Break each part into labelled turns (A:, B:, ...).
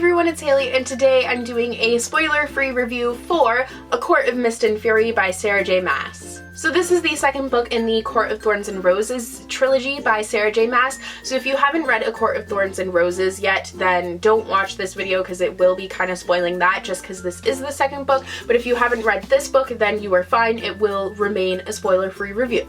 A: everyone, it's Haley, and today I'm doing a spoiler-free review for A Court of Mist and Fury by Sarah J. Maas. So this is the second book in the Court of Thorns and Roses trilogy by Sarah J. Maas. So if you haven't read A Court of Thorns and Roses yet, then don't watch this video because it will be kind of spoiling that just because this is the second book. But if you haven't read this book, then you are fine. It will remain a spoiler-free review.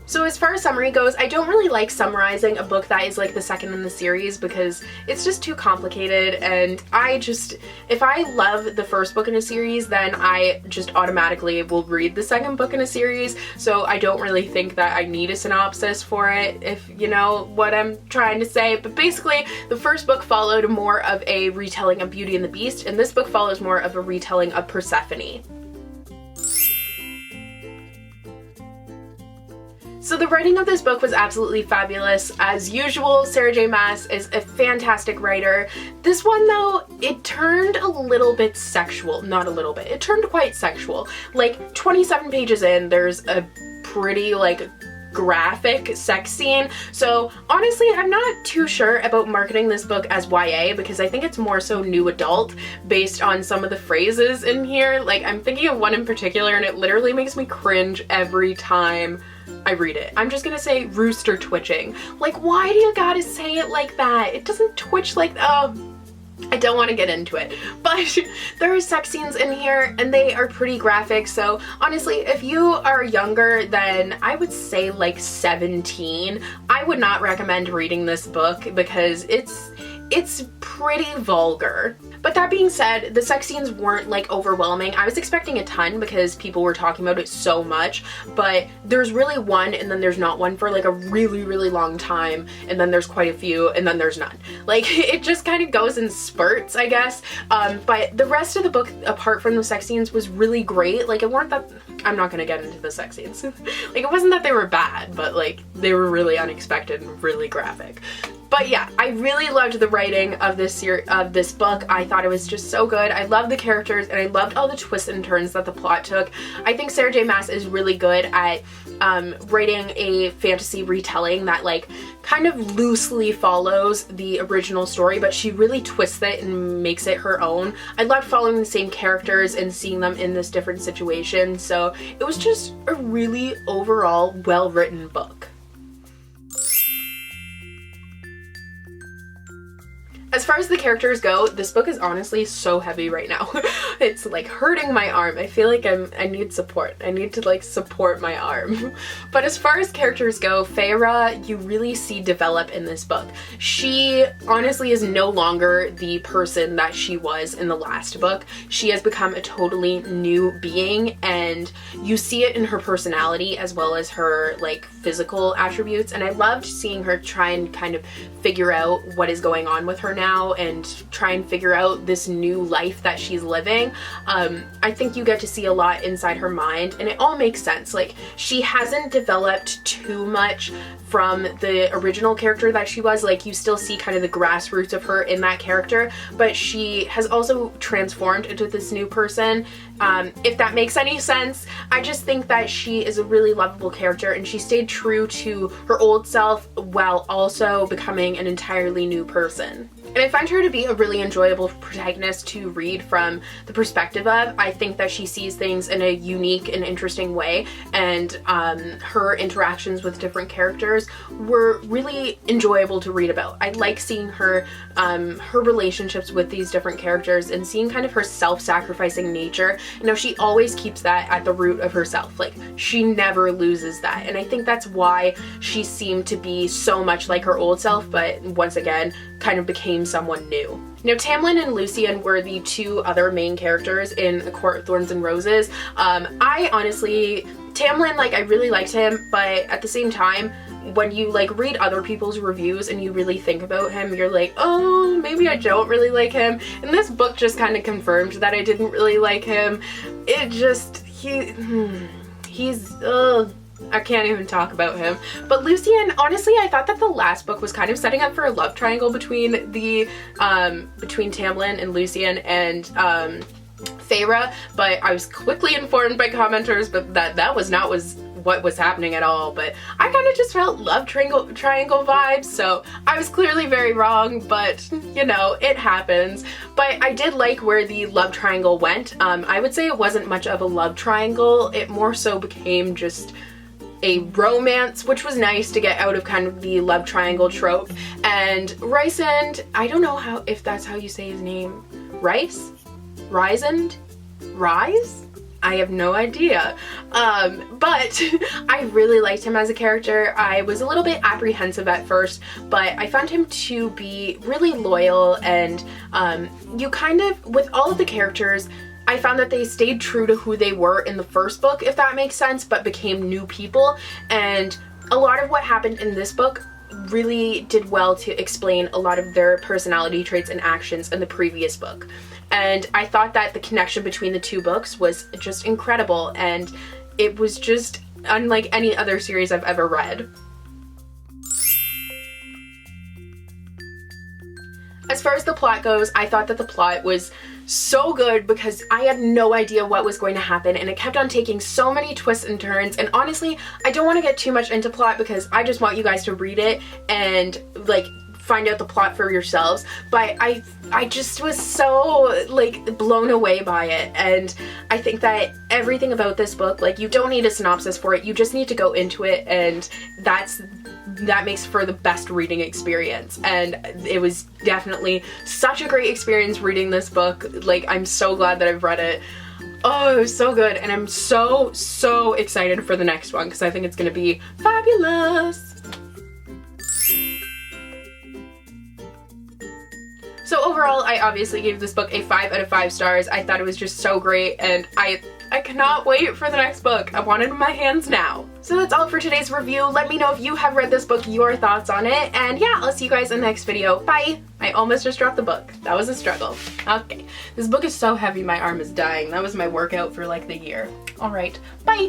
A: So as far as summary goes, I don't really like summarizing a book that is like the second in the series because it's just too complicated, and if I love the first book in a series, then I just automatically will read the second book in a series, so I don't really think that I need a synopsis for it, if you know what I'm trying to say. But basically, the first book followed more of a retelling of Beauty and the Beast, and this book follows more of a retelling of Persephone. So the writing of this book was absolutely fabulous. As usual, Sarah J. Maas is a fantastic writer. This one though, it turned a little bit sexual. Not a little bit, it turned quite sexual. Like 27 pages in, there's a pretty graphic sex scene. So honestly, I'm not too sure about marketing this book as YA because I think it's more so new adult based on some of the phrases in here. Like, I'm thinking of one in particular and it literally makes me cringe every time I read it. I'm just gonna say rooster twitching. Like, why do you gotta say it like that? It doesn't twitch like that. Oh, I don't want to get into it, but there are sex scenes in here and they are pretty graphic. So honestly, if you are younger than, I would say like 17, I would not recommend reading this book because it's pretty vulgar. But that being said, the sex scenes weren't like overwhelming. I was expecting a ton because people were talking about it so much, but there's really one and then there's not one for like a really, really long time, and then there's quite a few and then there's none. Like, it just kind of goes in spurts, I guess. But the rest of the book, apart from the sex scenes, was really great. Like, it weren't that, I'm not gonna get into the sex scenes. Like, it wasn't that they were bad, but like, they were really unexpected and really graphic. But yeah, I really loved the writing of this book. I thought it was just so good. I loved the characters and I loved all the twists and turns that the plot took. I think Sarah J. Maas is really good at writing a fantasy retelling that like kind of loosely follows the original story, but she really twists it and makes it her own. I loved following the same characters and seeing them in this different situation. So it was just a really overall well-written book. As far as the characters go, this book is honestly so heavy right now. It's like hurting my arm. I feel like I need support. I need to like support my arm. But as far as characters go, Feyre, you really see develop in this book. She honestly is no longer the person that she was in the last book. She has become a totally new being, and you see it in her personality as well as her like physical attributes. And I loved seeing her try and kind of figure out what is going on with her now and try and figure out this new life that she's living. I think you get to see a lot inside her mind, and it all makes sense. Like, she hasn't developed too much from the original character that she was. Like, you still see kind of the grassroots of her in that character, but she has also transformed into this new person. If that makes any sense. I just think that she is a really lovable character and she stayed true to her old self while also becoming an entirely new person. And I find her to be a really enjoyable protagonist to read from the perspective of. I think that she sees things in a unique and interesting way, and her interactions with different characters were really enjoyable to read about. I like seeing her relationships with these different characters and seeing kind of her self-sacrificing nature. You know, she always keeps that at the root of herself. Like, she never loses that, and I think that's why she seemed to be so much like her old self, but once again kind of became someone new. Now, Tamlin and Lucian were the two other main characters in A Court of Thorns and Roses. I honestly, Tamlin, like, I really liked him, but at the same time, when you like read other people's reviews and you really think about him, you're like, oh, maybe I don't really like him. And this book just kind of confirmed that I didn't really like him. It just, he's, I can't even talk about him. But Lucian, honestly, I thought that the last book was kind of setting up for a love triangle between between Tamlin and Lucian and Feyre, but I was quickly informed by commenters but that was not what was happening at all, but I kind of just felt love triangle vibes, so I was clearly very wrong, but you know, it happens. But I did like where the love triangle went. I would say it wasn't much of a love triangle, it more so became just a romance, which was nice to get out of kind of the love triangle trope. And Rysand, I don't know if that's how you say his name. Rysand? Rise? I have no idea. But I really liked him as a character. I was a little bit apprehensive at first, but I found him to be really loyal, and you kind of, with all of the characters, I found that they stayed true to who they were in the first book, if that makes sense, but became new people. And a lot of what happened in this book really did well to explain a lot of their personality traits and actions in the previous book. And I thought that the connection between the two books was just incredible, and it was just unlike any other series I've ever read. As far as the plot goes, I thought that the plot was so good because I had no idea what was going to happen, and it kept on taking so many twists and turns. And honestly, I don't want to get too much into plot because I just want you guys to read it and like find out the plot for yourselves. But I just was so like blown away by it, and I think that everything about this book, like, you don't need a synopsis for it, you just need to go into it, and that makes for the best reading experience. And it was definitely such a great experience reading this book. Like, I'm so glad that I've read it. Oh, it was so good, and I'm so excited for the next one because I think it's gonna be fabulous. So overall, I obviously gave this book a 5 out of 5 stars. I thought it was just so great, and I cannot wait for the next book. I want it in my hands now. So that's all for today's review. Let me know if you have read this book, your thoughts on it, and yeah, I'll see you guys in the next video. Bye! I almost just dropped the book. That was a struggle. Okay, this book is so heavy my arm is dying. That was my workout for like the year. Alright, bye!